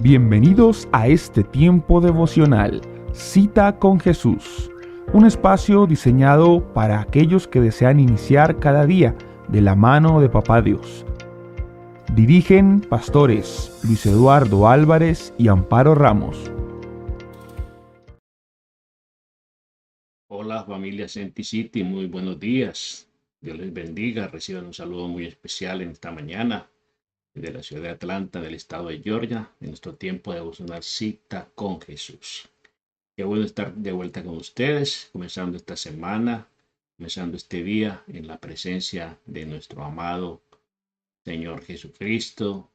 Bienvenidos a este tiempo devocional, Cita con Jesús, un espacio diseñado para aquellos que desean iniciar cada día de la mano de Papá Dios. Dirigen pastores Luis Eduardo Álvarez y Amparo Ramos. Hola familia Senti City, muy buenos días. Dios les bendiga. Reciban un saludo muy especial en esta mañana de la ciudad de Atlanta, del estado de Georgia, en nuestro tiempo de devocional Cita con Jesús. Qué bueno estar de vuelta con ustedes, comenzando esta semana, comenzando este día en la presencia de nuestro amado Señor Jesucristo,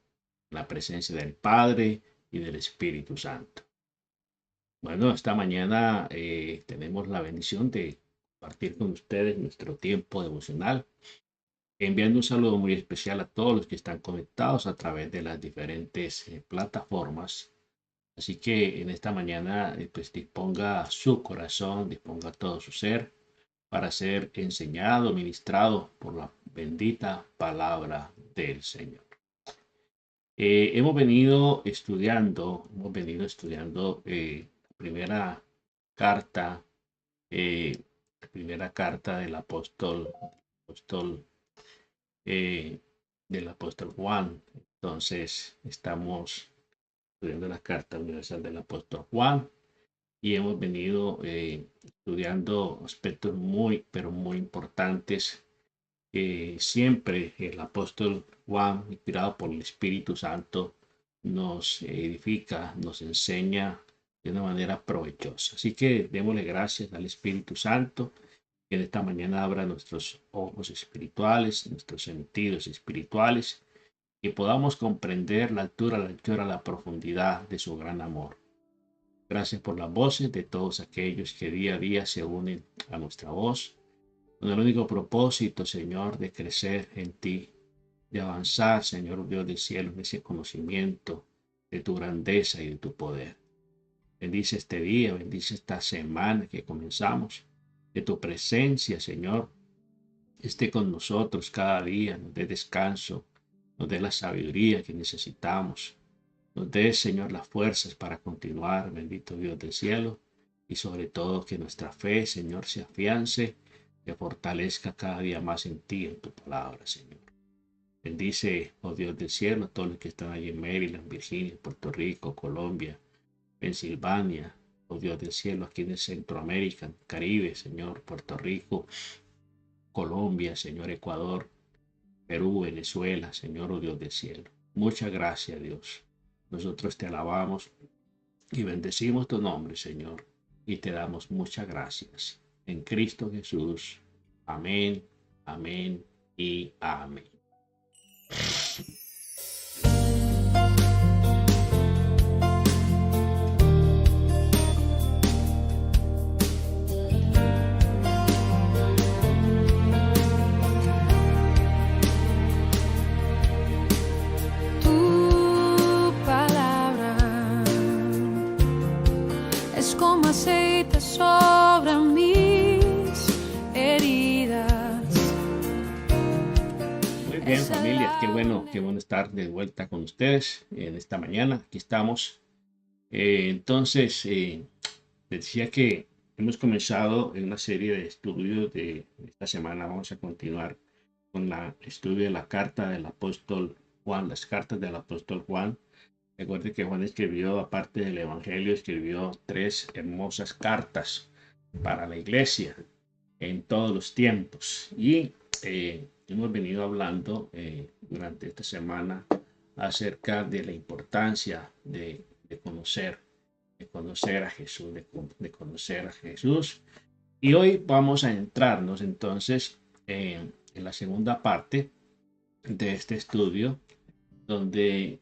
en la presencia del Padre y del Espíritu Santo. Bueno, esta mañana tenemos la bendición de compartir con ustedes nuestro tiempo devocional, enviando un saludo muy especial a todos los que están conectados a través de las diferentes plataformas. Así que en esta mañana pues disponga su corazón, disponga todo su ser para ser enseñado, ministrado por la bendita palabra del Señor. Hemos venido estudiando primera carta, la primera carta apóstol, eh, del apóstol Juan. Entonces, estamos estudiando la carta universal del apóstol Juan y hemos venido estudiando aspectos muy, pero muy importantes que siempre el apóstol Juan, inspirado por el Espíritu Santo, nos edifica, nos enseña de una manera provechosa. Así que démosle gracias al Espíritu Santo que en esta mañana abra nuestros ojos espirituales, nuestros sentidos espirituales, que podamos comprender la altura, la anchura, la profundidad de su gran amor. Gracias por las voces de todos aquellos que día a día se unen a nuestra voz, con el único propósito, Señor, de crecer en ti, de avanzar, Señor Dios del cielo, en ese conocimiento de tu grandeza y de tu poder. Bendice este día, bendice esta semana que comenzamos, que tu presencia, Señor, esté con nosotros cada día, nos dé descanso, nos dé la sabiduría que necesitamos, nos dé, Señor, las fuerzas para continuar, bendito Dios del cielo, y sobre todo que nuestra fe, Señor, se afiance, se fortalezca cada día más en ti, en tu palabra, Señor. Bendice, oh Dios del cielo, a todos los que están allí en Maryland, Virginia, Puerto Rico, Colombia, Pensilvania, oh Dios del cielo, aquí en Centroamérica, Caribe, Señor, Puerto Rico, Colombia, Señor, Ecuador, Perú, Venezuela, Señor, oh Dios del cielo. Muchas gracias, Dios. Nosotros te alabamos y bendecimos tu nombre, Señor, y te damos muchas gracias. En Cristo Jesús. Amén, amén y amén. Tu palabra es como aceite sobre mis heridas. Muy bien, familia, qué bueno estar de vuelta con ustedes en esta mañana. Aquí estamos. Entonces, les decía que hemos comenzado en una serie de estudios de esta semana. Vamos a continuar con el estudio de la carta del apóstol Juan, las cartas del apóstol Juan. Recuerde que Juan escribió, aparte del Evangelio, escribió 3 hermosas cartas para la iglesia en todos los tiempos. Y hemos venido hablando durante esta semana acerca de la importancia de conocer a Jesús, de conocer a Jesús. Y hoy vamos a entrarnos entonces en la segunda parte de este estudio, donde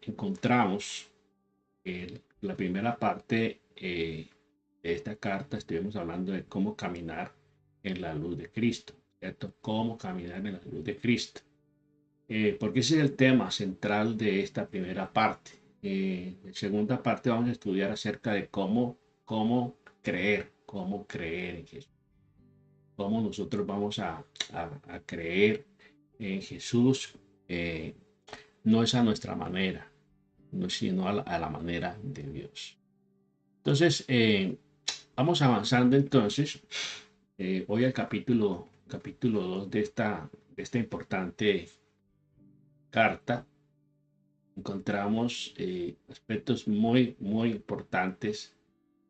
encontramos la primera parte de esta carta. Estuvimos hablando de cómo caminar en la luz de Cristo, ¿cierto? Cómo caminar en la luz de Cristo. Porque ese es el tema central de esta primera parte. En la segunda parte vamos a estudiar acerca de cómo creer en Jesús. Cómo nosotros vamos a creer en Jesús. No es a nuestra manera, no sino a la manera de Dios. Entonces, vamos avanzando entonces, hoy al capítulo 2 de esta importante carta. Encontramos aspectos muy importantes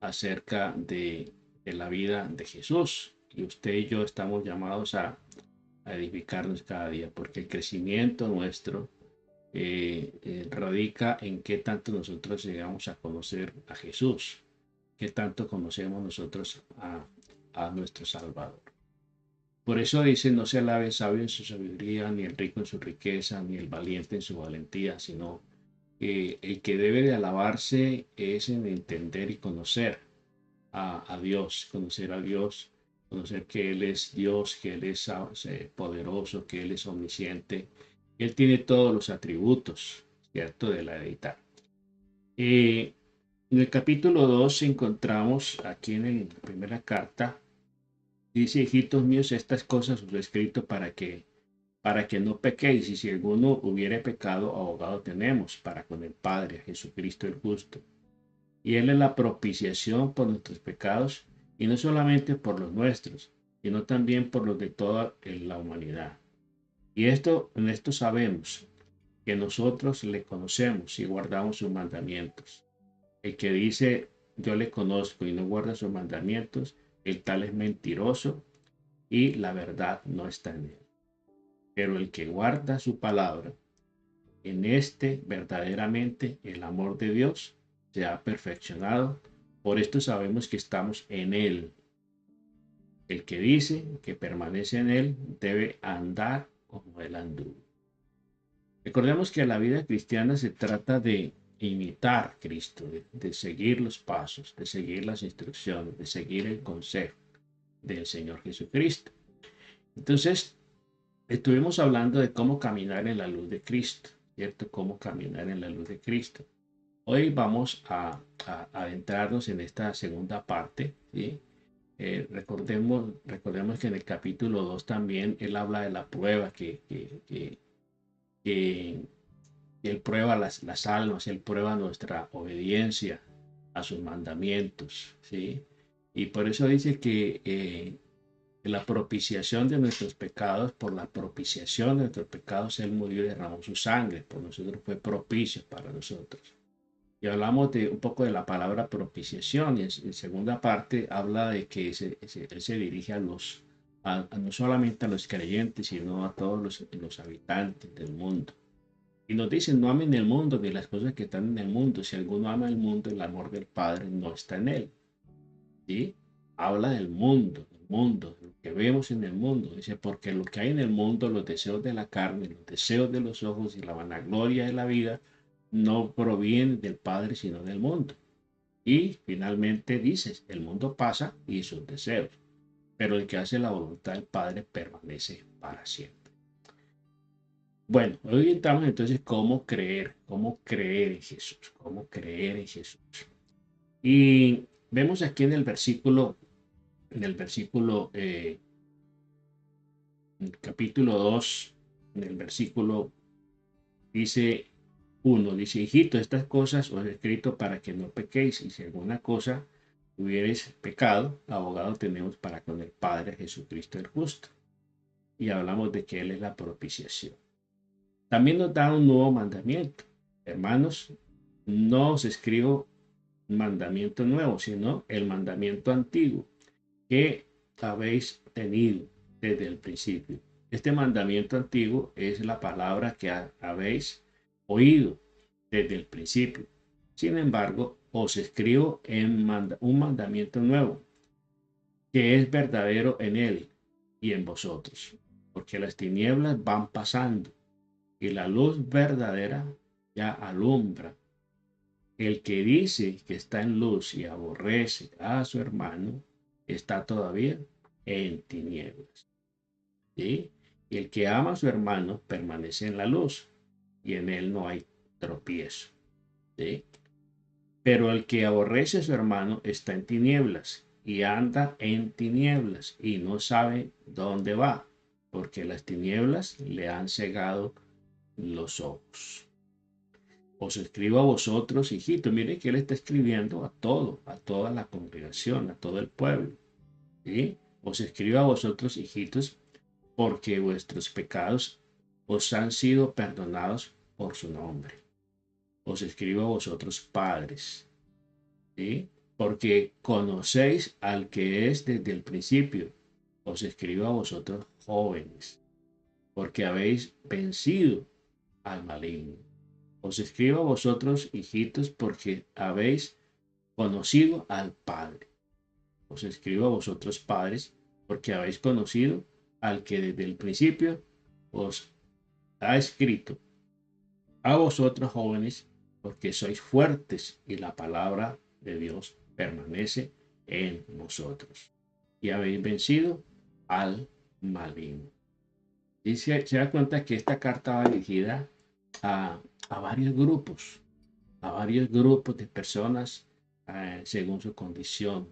acerca de la vida de Jesús. Y usted y yo estamos llamados a edificarnos cada día, porque el crecimiento nuestro radica en qué tanto nosotros llegamos a conocer a Jesús, qué tanto conocemos nosotros a nuestro Salvador. Por eso dice, no se alabe el sabio en su sabiduría, ni el rico en su riqueza, ni el valiente en su valentía, sino que el que debe de alabarse es en entender y conocer a Dios, conocer que Él es Dios, que Él es poderoso, que Él es omnisciente. Él tiene todos los atributos, ¿cierto?, de la deidad. En el capítulo 2 encontramos aquí en la primera carta, dice, hijitos míos, estas cosas os he escrito para que no pequéis, y si alguno hubiere pecado, abogado tenemos para con el Padre, Jesucristo el justo. Y Él es la propiciación por nuestros pecados, y no solamente por los nuestros, sino también por los de toda la humanidad. Y en esto sabemos que nosotros le conocemos y guardamos sus mandamientos. El que dice, yo le conozco y no guarda sus mandamientos, el tal es mentiroso y la verdad no está en él. Pero el que guarda su palabra, en este verdaderamente el amor de Dios se ha perfeccionado. Por esto sabemos que estamos en Él. El que dice que permanece en Él debe andar como Él anduvo. Recordemos que la vida cristiana se trata de imitar a Cristo, de seguir los pasos, de seguir las instrucciones, de seguir el consejo del Señor Jesucristo. Entonces, estuvimos hablando de cómo caminar en la luz de Cristo, ¿cierto? Cómo caminar en la luz de Cristo. Hoy vamos a adentrarnos en esta segunda parte, ¿sí? Recordemos que en el capítulo 2 también él habla de la prueba, que él prueba las almas, él prueba nuestra obediencia a sus mandamientos, ¿sí? Y por eso dice que la propiciación de nuestros pecados, por la propiciación de nuestros pecados, Él murió y derramó su sangre, por nosotros fue propicio para nosotros. Y hablamos un poco de la palabra propiciación, y en segunda parte habla de que Él se dirige no solamente a los creyentes, sino a todos los habitantes del mundo. Y nos dicen, no amen el mundo ni las cosas que están en el mundo. Si alguno ama el mundo, el amor del Padre no está en él. ¿Sí? Habla del mundo, lo que vemos en el mundo. Dice, porque lo que hay en el mundo, los deseos de la carne, los deseos de los ojos y la vanagloria de la vida, no provienen del Padre, sino del mundo. Y finalmente dices, el mundo pasa y sus deseos, pero el que hace la voluntad del Padre permanece para siempre. Bueno, hoy entramos entonces cómo creer en Jesús, cómo creer en Jesús. Y vemos aquí en el versículo, en el capítulo 2, en el versículo dice 1, dice, hijito, estas cosas os he escrito para que no pequéis, y si alguna cosa hubierais pecado, abogado tenemos para con el Padre, Jesucristo el justo. Y hablamos de que Él es la propiciación. También nos da un nuevo mandamiento. Hermanos, no os escribo un mandamiento nuevo, sino el mandamiento antiguo que habéis tenido desde el principio. Este mandamiento antiguo es la palabra que habéis oído desde el principio. Sin embargo, os escribo un mandamiento nuevo, que es verdadero en él y en vosotros, porque las tinieblas van pasando y la luz verdadera ya alumbra. El que dice que está en luz y aborrece a su hermano, está todavía en tinieblas. ¿Sí? Y el que ama a su hermano permanece en la luz, y en él no hay tropiezo. ¿Sí? Pero el que aborrece a su hermano está en tinieblas, y anda en tinieblas, y no sabe dónde va, porque las tinieblas le han cegado los ojos. Os escribo a vosotros, hijitos. Miren que él está escribiendo a toda la congregación, a todo el pueblo. ¿Sí? Os escribo a vosotros, hijitos, porque vuestros pecados os han sido perdonados por su nombre. Os escribo a vosotros, padres, ¿sí? Porque conocéis al que es desde el principio. Os escribo a vosotros, jóvenes, porque habéis vencido al maligno. Os escribo a vosotros, hijitos, porque habéis conocido al Padre. Os escribo a vosotros, padres, porque habéis conocido al que desde el principio os ha escrito. A vosotros, jóvenes, porque sois fuertes y la palabra de Dios permanece en vosotros. Y habéis vencido al maligno. Y se da cuenta que esta carta va dirigida a varios grupos de personas según su condición,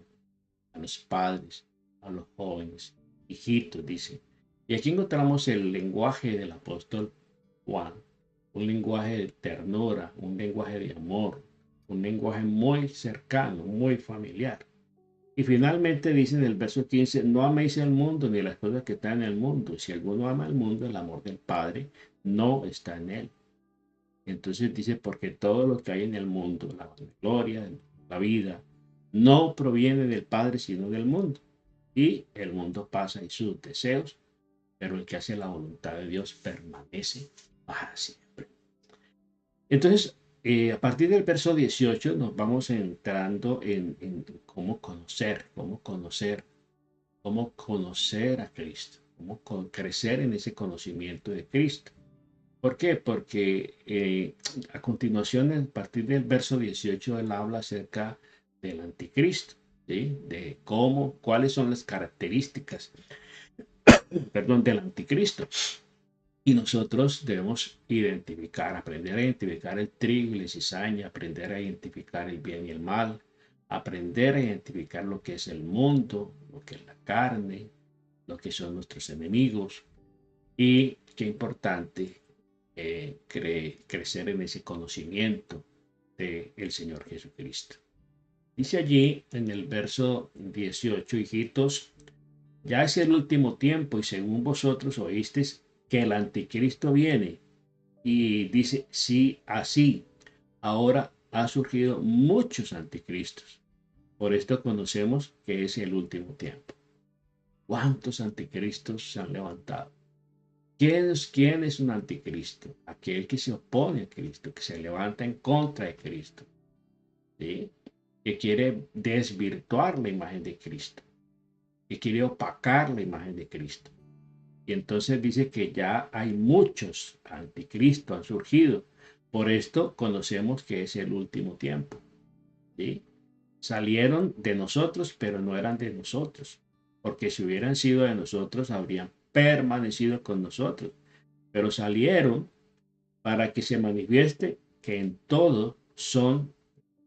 a los padres, a los jóvenes, hijitos, dice. Y aquí encontramos el lenguaje del apóstol Juan, un lenguaje de ternura, un lenguaje de amor, un lenguaje muy cercano, muy familiar. Y finalmente dice en el verso 15, no améis el mundo ni las cosas que están en el mundo. Si alguno ama el mundo, el amor del Padre no está en él. Entonces dice, porque todo lo que hay en el mundo, la gloria, la vida, no proviene del Padre, sino del mundo. Y el mundo pasa y sus deseos, pero el que hace la voluntad de Dios permanece para siempre. Entonces, a partir del verso 18 nos vamos entrando en cómo conocer a Cristo, cómo crecer en ese conocimiento de Cristo. ¿Por qué? Porque a continuación, a partir del verso 18, él habla acerca del anticristo, ¿sí? De cuáles son las características, del anticristo. Y nosotros debemos aprender a identificar el trigo y la cizaña, aprender a identificar el bien y el mal, aprender a identificar lo que es el mundo, lo que es la carne, lo que son nuestros enemigos. Y qué importante crecer en ese conocimiento del Señor Jesucristo. Dice allí en el verso 18, hijitos, ya es el último tiempo y según vosotros oísteis que el anticristo viene. Y dice, sí, así, ahora ha surgido muchos anticristos. Por esto conocemos que es el último tiempo. ¿Cuántos anticristos se han levantado? ¿Quién es un anticristo? Aquel que se opone a Cristo, que se levanta en contra de Cristo, ¿sí? Que quiere desvirtuar la imagen de Cristo, que quiere opacar la imagen de Cristo. Y entonces dice que ya hay muchos anticristos, han surgido. Por esto conocemos que es el último tiempo, ¿sí? Salieron de nosotros, pero no eran de nosotros, porque si hubieran sido de nosotros, habrían permanecido con nosotros, pero salieron para que se manifieste que en todo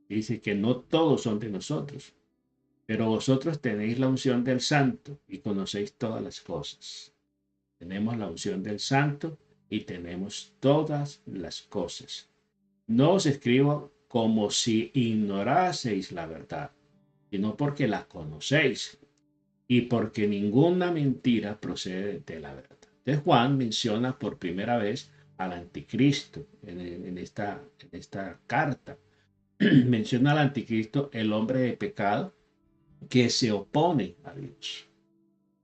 dice que no todos son de nosotros, pero vosotros tenéis la unción del Santo y conocéis todas las cosas. Tenemos la unción del Santo y tenemos todas las cosas. No os escribo como si ignoraseis la verdad, sino porque la conocéis y porque ninguna mentira procede de la verdad. Entonces Juan menciona por primera vez al anticristo en esta carta. Menciona al anticristo, el hombre de pecado que se opone a Dios.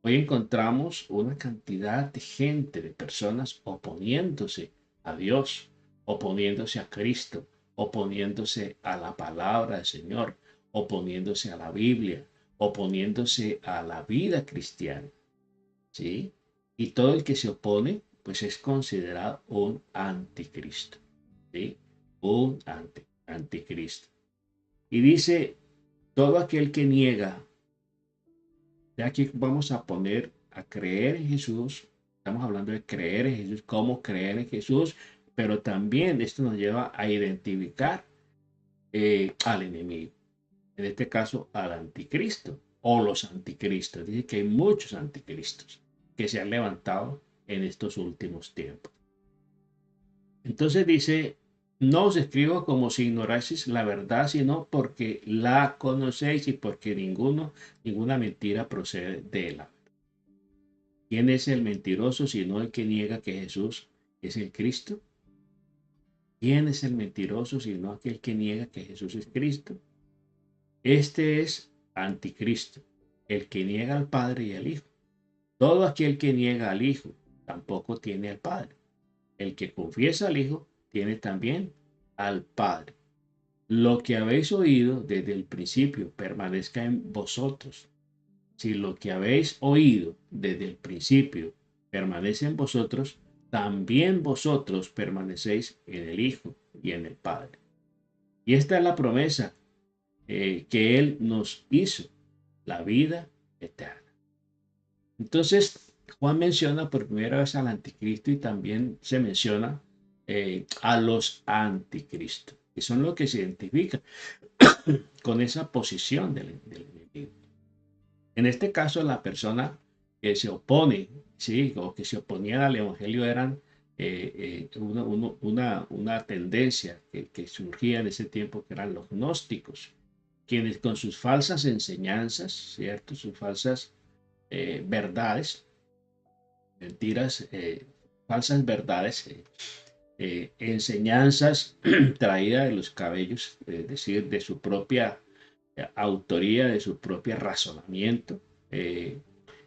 Hoy encontramos una cantidad de gente, de personas oponiéndose a Dios, oponiéndose a Cristo, oponiéndose a la palabra del Señor, oponiéndose a la Biblia, oponiéndose a la vida cristiana, ¿sí? Y todo el que se opone, pues es considerado un anticristo, ¿sí? Un anticristo. Y dice, todo aquel que niega, ya aquí vamos a poner a creer en Jesús, estamos hablando de creer en Jesús, cómo creer en Jesús, pero también esto nos lleva a identificar al enemigo, en este caso al anticristo o los anticristos. Dice que hay muchos anticristos que se han levantado en estos últimos tiempos. Entonces dice No os escribo como si ignoraseis la verdad, sino porque la conocéis y porque ninguna mentira procede de él. ¿Quién es el mentiroso sino el que niega que Jesús es el Cristo? ¿Quién es el mentiroso sino aquel que niega que Jesús es Cristo? Este es anticristo, el que niega al Padre y al Hijo. Todo aquel que niega al Hijo tampoco tiene al Padre. El que confiesa al Hijo tiene también al Padre. Lo que habéis oído desde el principio permanezca en vosotros. Si lo que habéis oído desde el principio permanece en vosotros, también vosotros permanecéis en el Hijo y en el Padre. Y esta es la promesa que Él nos hizo, la vida eterna. Entonces, Juan menciona por primera vez al anticristo y también se menciona a los anticristos, que son los que se identifican con esa posición del enemigo. En este caso, la persona que se opone, ¿sí? O que se oponían al evangelio eran una tendencia que surgía en ese tiempo, que eran los gnósticos, quienes con sus falsas enseñanzas, ¿cierto? Sus falsas verdades, mentiras, falsas verdades, enseñanzas traídas de los cabellos, es decir, de su propia autoría, de su propio razonamiento,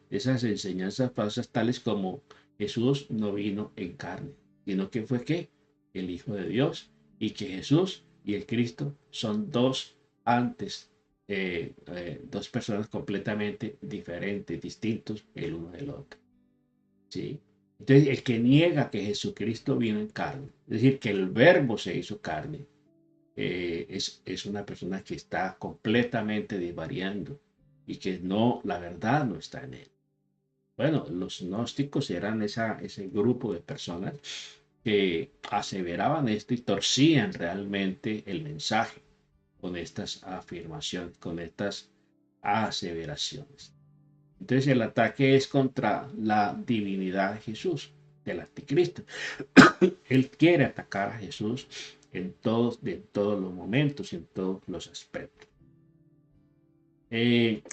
esas enseñanzas falsas tales como Jesús no vino en carne, sino que fue ¿qué? El Hijo de Dios, y que Jesús y el Cristo son dos personas completamente diferentes, distintos el uno del otro. ¿Sí? Entonces, el que niega que Jesucristo vino en carne, es decir, que el verbo se hizo carne, es una persona que está completamente desvariando y que no, la verdad no está en él. Bueno, los gnósticos eran ese grupo de personas que aseveraban esto y torcían realmente el mensaje con estas afirmaciones, con estas aseveraciones. Entonces el ataque es contra la divinidad de Jesús, del anticristo. Él quiere atacar a Jesús en todos los momentos y en todos los aspectos.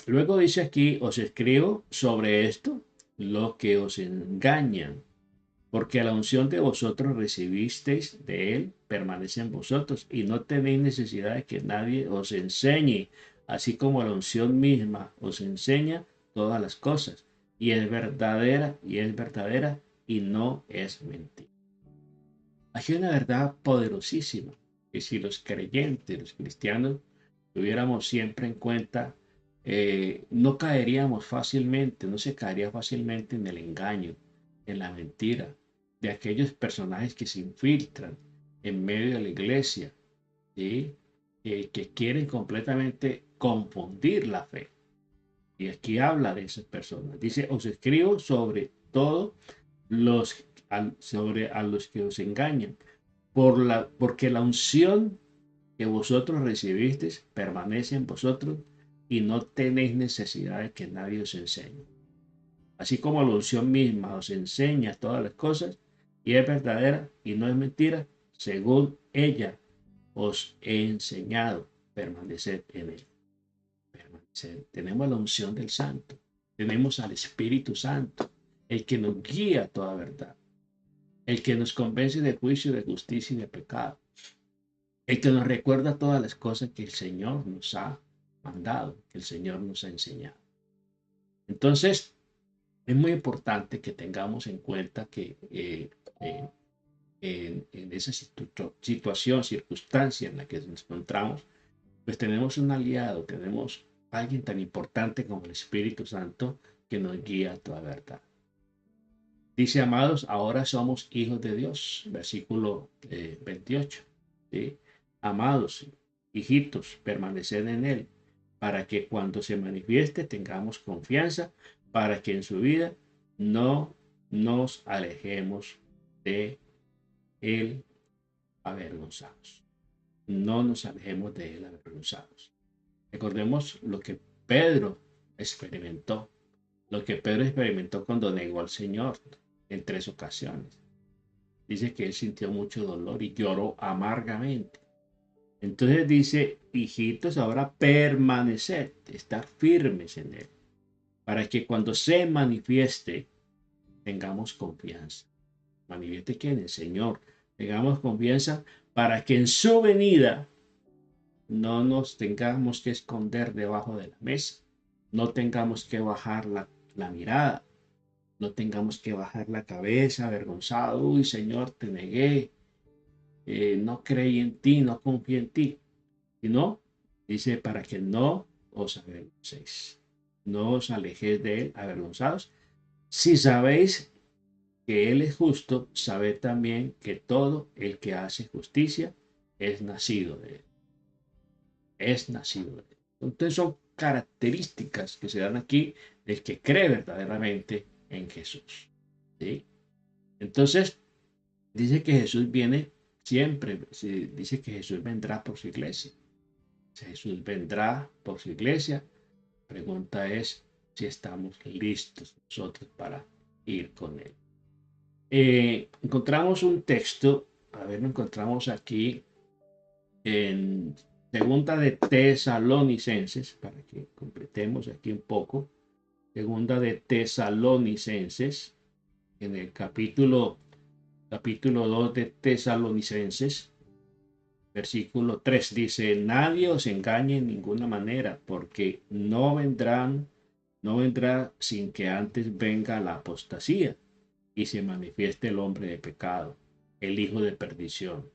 Luego dice aquí, os escribo sobre esto, lo que os engañan, porque la unción de vosotros recibisteis de él permanece en vosotros y no tenéis necesidad de que nadie os enseñe, así como la unción misma os enseña todas las cosas, y es verdadera y no es mentira. Hay una verdad poderosísima, que si los creyentes, los cristianos, tuviéramos siempre en cuenta, no caeríamos fácilmente, no se caería fácilmente en el engaño, en la mentira de aquellos personajes que se infiltran en medio de la iglesia, ¿sí? Que quieren completamente confundir la fe. Y aquí habla de esas personas. Dice, os escribo sobre todo sobre a los que os engañan, porque la unción que vosotros recibisteis permanece en vosotros y no tenéis necesidad de que nadie os enseñe. Así como la unción misma os enseña todas las cosas y es verdadera y no es mentira, según ella os he enseñado, permaneced en él. Tenemos la unción del Santo, tenemos al Espíritu Santo, el que nos guía a toda verdad, el que nos convence de juicio, de justicia y de pecado, el que nos recuerda todas las cosas que el Señor nos ha mandado, que el Señor nos ha enseñado. Entonces, es muy importante que tengamos en cuenta que en esa situación, circunstancia en la que nos encontramos, pues tenemos un aliado, tenemos alguien tan importante como el Espíritu Santo que nos guía a toda verdad. Dice, amados, ahora somos hijos de Dios, versículo 28. ¿Sí? Amados, hijitos, permaneced en Él, para que cuando se manifieste tengamos confianza, para que en su vida no nos alejemos de Él avergonzados. No nos alejemos de Él avergonzados. Recordemos lo que Pedro experimentó, cuando negó al Señor en 3 ocasiones. dice que él sintió mucho dolor y lloró amargamente. Entonces dice, hijitos, ahora permaneced, estar firmes en él, para que cuando se manifieste, tengamos confianza. Manifieste que en el Señor tengamos confianza para que en su venida no nos tengamos que esconder debajo de la mesa, no tengamos que bajar la mirada, no tengamos que bajar la cabeza avergonzado. Uy, Señor, te negué, no creí en ti, no confié en ti. Sino, dice, para que no os avergoncéis, no os alejéis de él avergonzados. Si sabéis que él es justo, sabed también que todo el que hace justicia es nacido de él. Es nacido de él. Entonces son características que se dan aquí del que cree verdaderamente en Jesús. ¿Sí? Entonces, dice que Jesús viene siempre, dice que Jesús vendrá por su iglesia. Jesús vendrá por su iglesia. La pregunta es si estamos listos nosotros para ir con él. Encontramos un texto, a ver, lo encontramos aquí en Segunda de Tesalonicenses, para que completemos aquí un poco. Segunda de Tesalonicenses, en el capítulo 2 de Tesalonicenses, versículo 3 dice, nadie os engañe en ninguna manera, porque no vendrá sin que antes venga la apostasía y se manifieste el hombre de pecado, el hijo de perdición,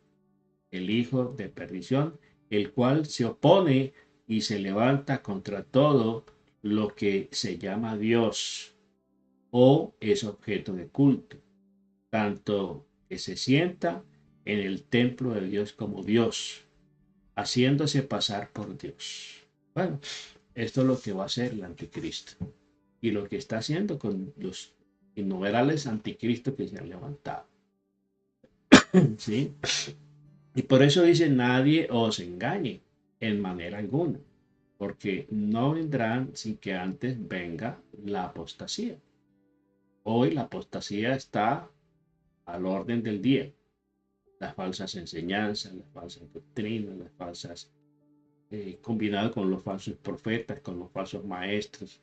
el cual se opone y se levanta contra todo lo que se llama Dios o es objeto de culto, tanto que se sienta en el templo de Dios como Dios, haciéndose pasar por Dios. Bueno, esto es lo que va a hacer el anticristo y lo que está haciendo con los innumerables anticristos que se han levantado. ¿Sí? Y por eso dice, nadie os engañe en manera alguna, porque no vendrán sin que antes venga la apostasía. Hoy la apostasía está al orden del día. Las falsas enseñanzas, las falsas doctrinas, las falsas, combinado con los falsos profetas, con los falsos maestros,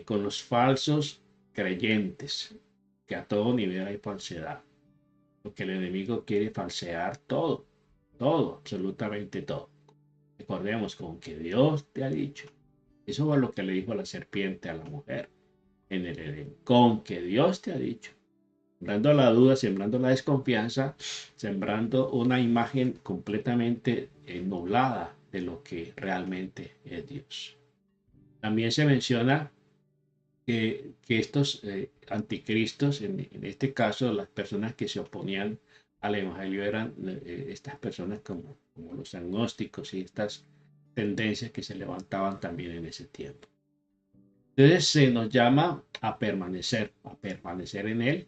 con los falsos creyentes, que a todo nivel hay falsedad, porque el enemigo quiere falsear todo, absolutamente todo. Recordemos, con que Dios te ha dicho, eso fue lo que le dijo la serpiente a la mujer en el Edén, con que Dios te ha dicho, sembrando la duda, sembrando la desconfianza, sembrando una imagen completamente nublada de lo que realmente es Dios. También se menciona que estos anticristos, en este caso las personas que se oponían al evangelio eran estas personas como los agnósticos y estas tendencias que se levantaban también en ese tiempo. Entonces se nos llama a permanecer en él,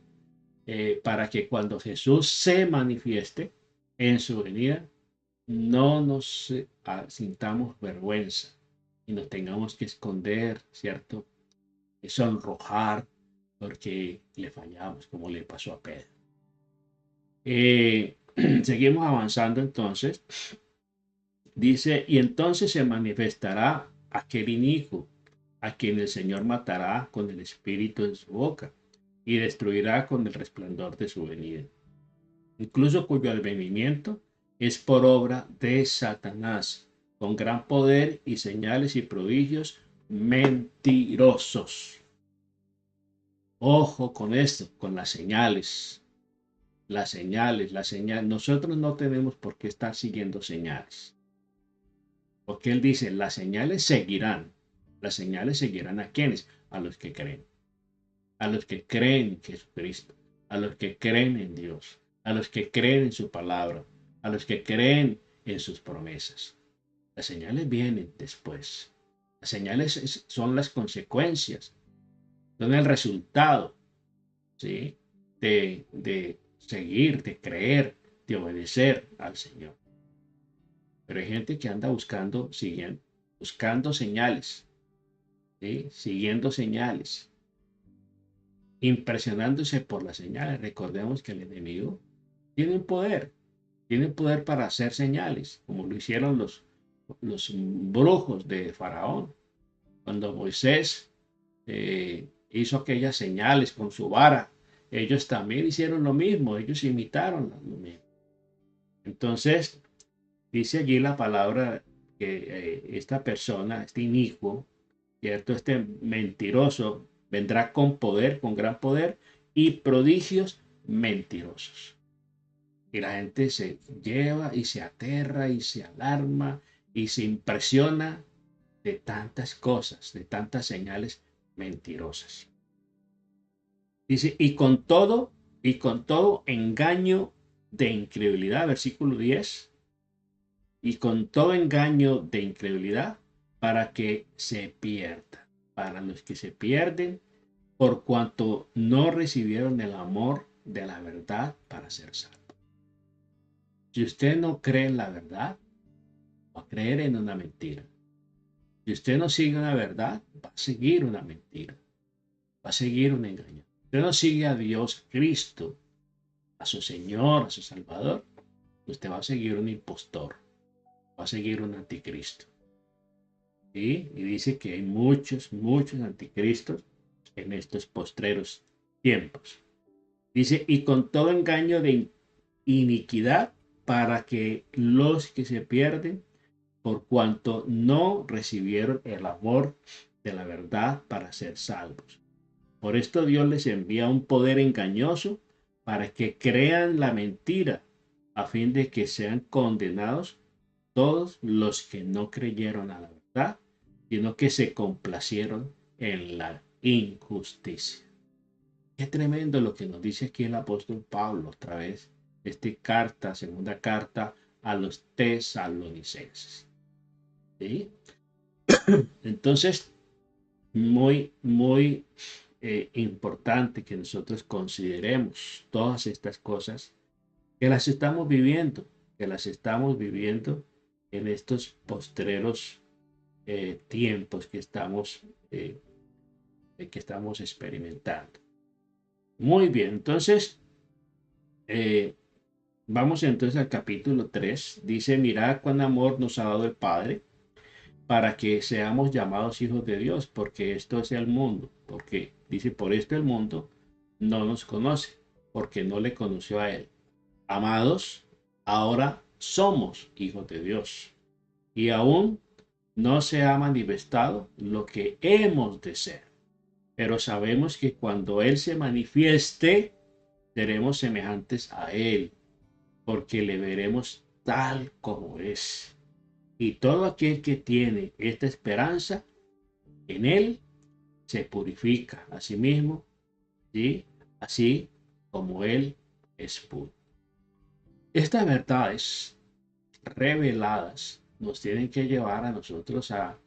para que cuando Jesús se manifieste en su venida, no nos sintamos vergüenza y nos tengamos que esconder, ¿cierto? Sonrojar porque le fallamos, como le pasó a Pedro. Seguimos avanzando entonces. Dice, y entonces se manifestará aquel inicuo, a quien el Señor matará con el espíritu en su boca y destruirá con el resplandor de su venida, incluso cuyo advenimiento es por obra de Satanás, con gran poder y señales y prodigios mentirosos. Ojo con esto, con las señales. Las señales. Nosotros no tenemos por qué estar siguiendo señales. Porque él dice, las señales seguirán. Las señales seguirán a quienes? A los que creen. A los que creen en Jesucristo. A los que creen en Dios. A los que creen en su palabra. A los que creen en sus promesas. Las señales vienen después. Las señales son las consecuencias. Son el resultado, ¿sí? de seguir, de creer, de obedecer al Señor. Pero hay gente que anda buscando señales, ¿sí? Siguiendo señales. impresionándose por las señales. Recordemos que el enemigo tiene poder para hacer señales, como lo hicieron los brujos de Faraón. Cuando Moisés hizo aquellas señales con su vara, ellos también hicieron lo mismo, ellos imitaron lo mismo. Entonces, dice allí la palabra que esta persona, este inicuo, ¿cierto? Este mentiroso vendrá con poder, con gran poder y prodigios mentirosos. Y la gente se lleva y se aterra y se alarma y se impresiona de tantas cosas, de tantas señales mentirosas. Dice, y con todo engaño de incredulidad, versículo 10, y con todo engaño de incredulidad para que se pierda, para los que se pierden, por cuanto no recibieron el amor de la verdad para ser salvos. Si usted no cree en la verdad, va a creer en una mentira. Si usted no sigue una verdad, va a seguir una mentira, va a seguir un engaño. Si usted no sigue a Dios, Cristo, a su Señor, a su Salvador, usted va a seguir un impostor, va a seguir un anticristo. ¿Sí? Y dice que hay muchos anticristos en estos postreros tiempos. Dice, y con todo engaño de iniquidad para que los que se pierden, por cuanto no recibieron el amor de la verdad para ser salvos. Por esto Dios les envía un poder engañoso para que crean la mentira, a fin de que sean condenados todos los que no creyeron a la verdad, sino que se complacieron en la injusticia. Qué tremendo lo que nos dice aquí el apóstol Pablo, otra vez, segunda carta a los tesalonicenses. ¿Sí? Entonces, muy importante que nosotros consideremos todas estas cosas, que las estamos viviendo en estos postreros tiempos que estamos experimentando. Muy bien, entonces, vamos entonces al capítulo 3. Dice, mirad cuán amor nos ha dado el Padre, para que seamos llamados hijos de Dios, porque esto es el mundo. Porque dice, por esto el mundo no nos conoce, porque no le conoció a Él. Amados, ahora somos hijos de Dios, y aún no se ha manifestado lo que hemos de ser. Pero sabemos que cuando Él se manifieste, seremos semejantes a Él, porque le veremos tal como es. Y todo aquel que tiene esta esperanza en Él se purifica a sí mismo, ¿sí? Así como Él es puro. Estas verdades reveladas nos tienen que llevar a nosotros a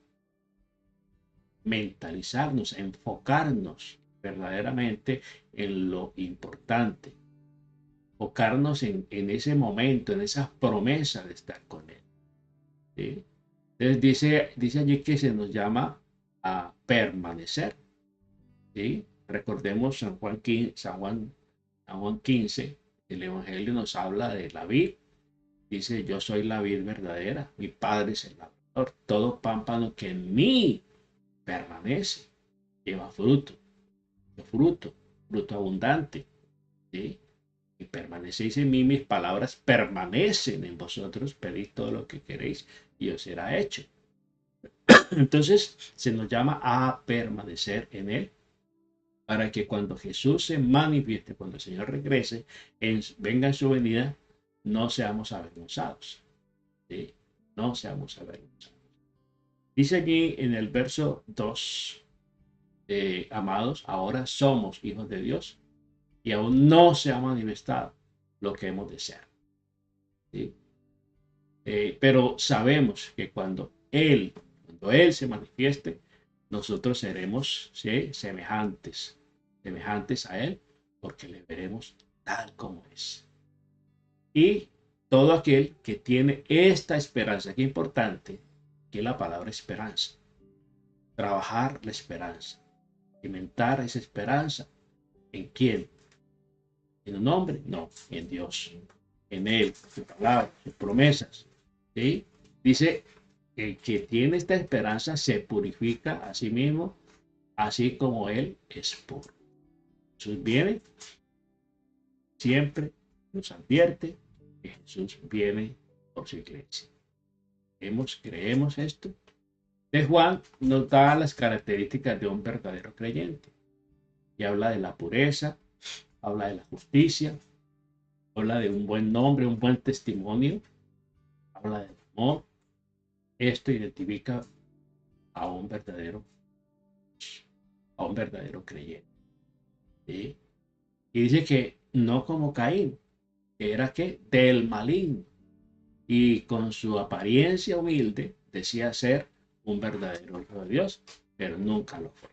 mentalizarnos, a enfocarnos verdaderamente en lo importante, enfocarnos en ese momento, en esa promesa de estar con Él. ¿Sí? Entonces dice allí que se nos llama a permanecer. ¿Sí? Recordemos San Juan 15, el Evangelio nos habla de la vid. Dice, yo soy la vid verdadera, mi Padre es el labrador. Todo pámpano que en mí permanece, lleva fruto abundante. ¿Sí? Y permanecéis en mí, mis palabras permanecen en vosotros, pedid todo lo que queréis y os será hecho. Entonces se nos llama a permanecer en Él, para que cuando Jesús se manifieste, cuando el Señor regrese, venga en su venida, no seamos avergonzados. ¿Sí? No seamos avergonzados. Dice allí en el verso 2, amados, ahora somos hijos de Dios, y aún no se ha manifestado lo que hemos de ser. ¿Sí? Pero sabemos que cuando Él se manifieste, nosotros seremos, ¿sí?, semejantes a Él, porque le veremos tal como es. Y todo aquel que tiene esta esperanza, qué importante, que es la palabra esperanza, trabajar la esperanza, alimentar esa esperanza, ¿En quién? ¿En un hombre? No, en Dios. En Él, su palabra, sus promesas. ¿Sí? Dice, el que tiene esta esperanza se purifica a sí mismo, así como Él es puro. Jesús viene, siempre nos advierte que Jesús viene por su iglesia. Creemos esto. De Juan nos da las características de un verdadero creyente. Y habla de la pureza, habla de la justicia, habla de un buen nombre, un buen testimonio, habla del amor. Esto identifica a un verdadero creyente. ¿Sí? Y dice que no como Caín, que era que del maligno, y con su apariencia humilde decía ser un verdadero hijo de Dios, pero nunca lo fue.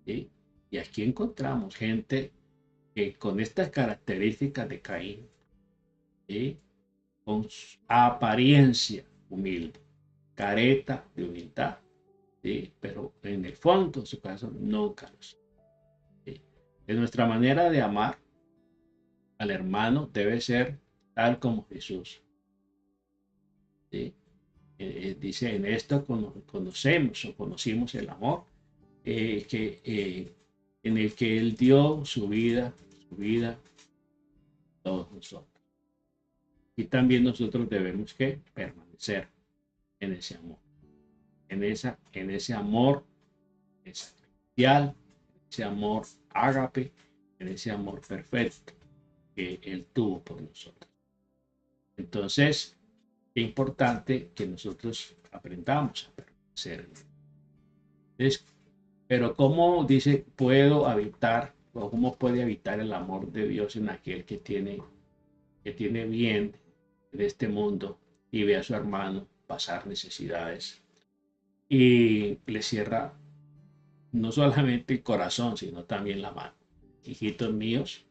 ¿Sí? Y aquí encontramos gente que con estas características de Caín, ¿sí? Con su apariencia humilde, careta de humildad, ¿sí? Pero en el fondo de su corazón nunca lo es. ¿Sí? De nuestra manera de amar al hermano debe ser tal como Jesús. ¿Sí? Dice, en esto conocimos el amor, en el que Él dio su vida a todos nosotros. Y también nosotros debemos que permanecer en ese amor, en ese amor sacrificial, en ese amor ágape, en ese amor perfecto que Él tuvo por nosotros. Entonces, es importante que nosotros aprendamos a permanecer en Él. Pero ¿cómo dice puedo habitar o cómo puede habitar el amor de Dios en aquel que tiene bien de este mundo y ve a su hermano pasar necesidades y le cierra no solamente el corazón, sino también la mano? Hijitos míos,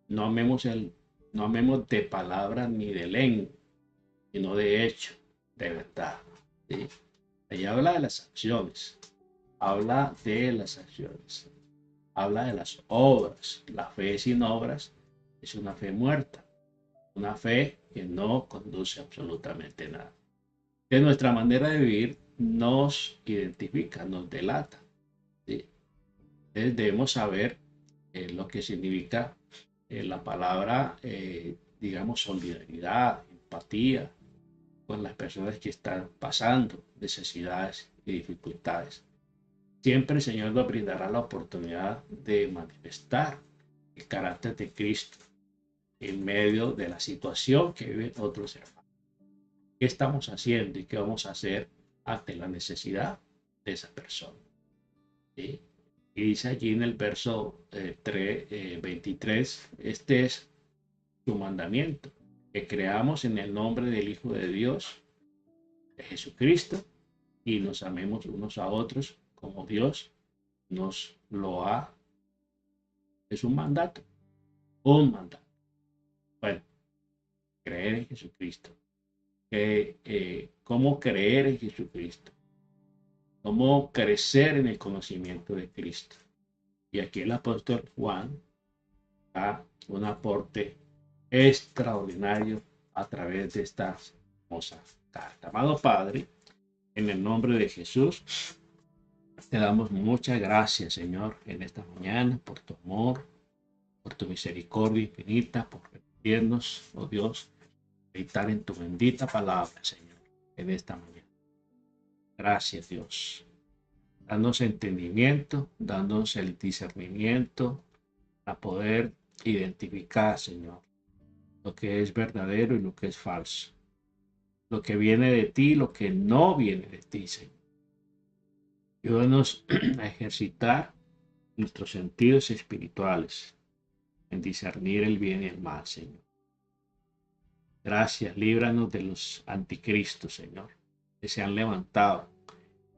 no amemos de palabra ni de lengua, sino de hecho, de verdad. ¿Sí? Ella habla de las acciones, habla de las obras. La fe sin obras es una fe muerta, una fe que no conduce absolutamente nada. De nuestra manera de vivir nos identifica, nos delata. ¿Sí? Entonces debemos saber lo que significa la palabra, digamos, solidaridad, empatía con las personas que están pasando necesidades y dificultades. Siempre el Señor nos brindará la oportunidad de manifestar el carácter de Cristo en medio de la situación que viven otros hermanos. ¿Qué estamos haciendo y qué vamos a hacer ante la necesidad de esa persona? ¿Sí? Y dice allí en el verso 23, este es su mandamiento, que creamos en el nombre del Hijo de Dios, de Jesucristo, y nos amemos unos a otros como Dios nos lo ha. Es un mandato. Bueno, creer en Jesucristo. ¿Cómo creer en Jesucristo? ¿Cómo crecer en el conocimiento de Cristo? Y aquí el apóstol Juan da un aporte extraordinario a través de esta hermosa carta. Amado Padre, en el nombre de Jesús, te damos muchas gracias, Señor, en esta mañana, por tu amor, por tu misericordia infinita, por permitirnos, oh Dios, meditar en tu bendita palabra, Señor, en esta mañana. Gracias, Dios. Danos entendimiento, danos el discernimiento para poder identificar, Señor, lo que es verdadero y lo que es falso, lo que viene de ti, lo que no viene de ti, Señor. Ayúdanos a ejercitar nuestros sentidos espirituales en discernir el bien y el mal, Señor. Gracias, líbranos de los anticristos, Señor, que se han levantado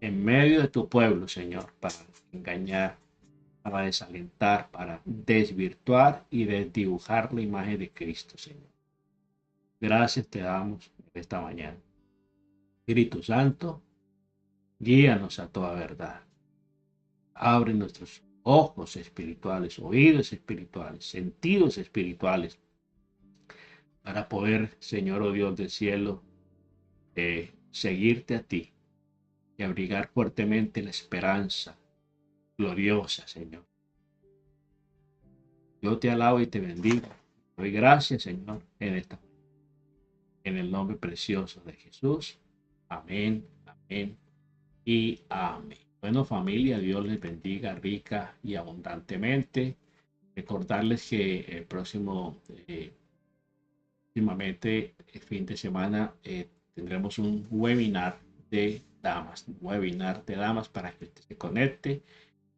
en medio de tu pueblo, Señor, para engañar, para desalentar, para desvirtuar y desdibujar la imagen de Cristo, Señor. Gracias te damos esta mañana. Espíritu Santo, guíanos a toda verdad. Abre nuestros ojos espirituales, oídos espirituales, sentidos espirituales, para poder, Señor, oh Dios del cielo, seguirte a ti y abrigar fuertemente la esperanza gloriosa, Señor. Yo te alabo y te bendigo. Doy gracias, Señor, en el nombre precioso de Jesús. Amén, amén y amén. Bueno, familia, Dios les bendiga rica y abundantemente. Recordarles que el próximamente, el fin de semana, tendremos un webinar de damas para que usted se conecte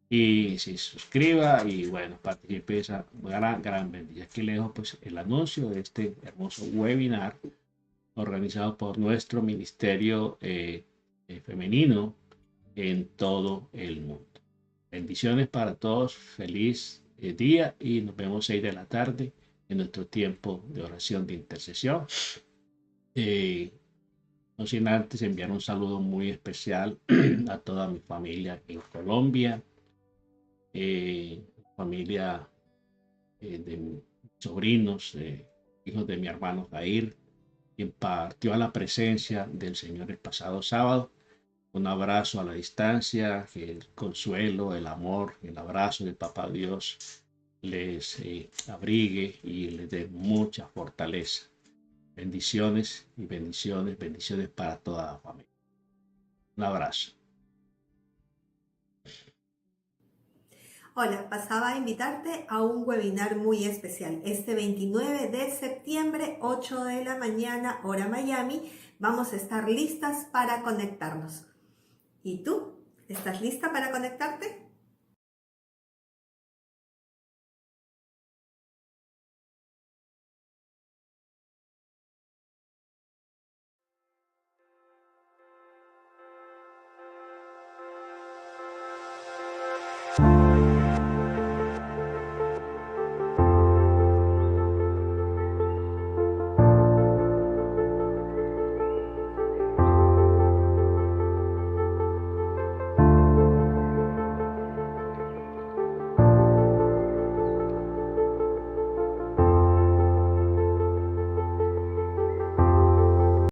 y se suscriba y bueno, participe de esa gran bendición. Aquí le dejo pues el anuncio de este hermoso webinar organizado por nuestro ministerio femenino en todo el mundo. Bendiciones para todos, feliz día y nos vemos 6 de la tarde en nuestro tiempo de oración de intercesión. No sin antes enviar un saludo muy especial a toda mi familia en Colombia, familia de mis sobrinos, hijos de mi hermano Jair, quien partió a la presencia del Señor el pasado sábado. Un abrazo a la distancia, que el consuelo, el amor, el abrazo del Papá Dios les abrigue y les dé mucha fortaleza. Bendiciones y bendiciones, bendiciones para toda la familia. Un abrazo. Hola, pasaba a invitarte a un webinar muy especial. Este 29 de septiembre, 8 de la mañana, hora Miami, vamos a estar listas para conectarnos. ¿Y tú? ¿Estás lista para conectarte?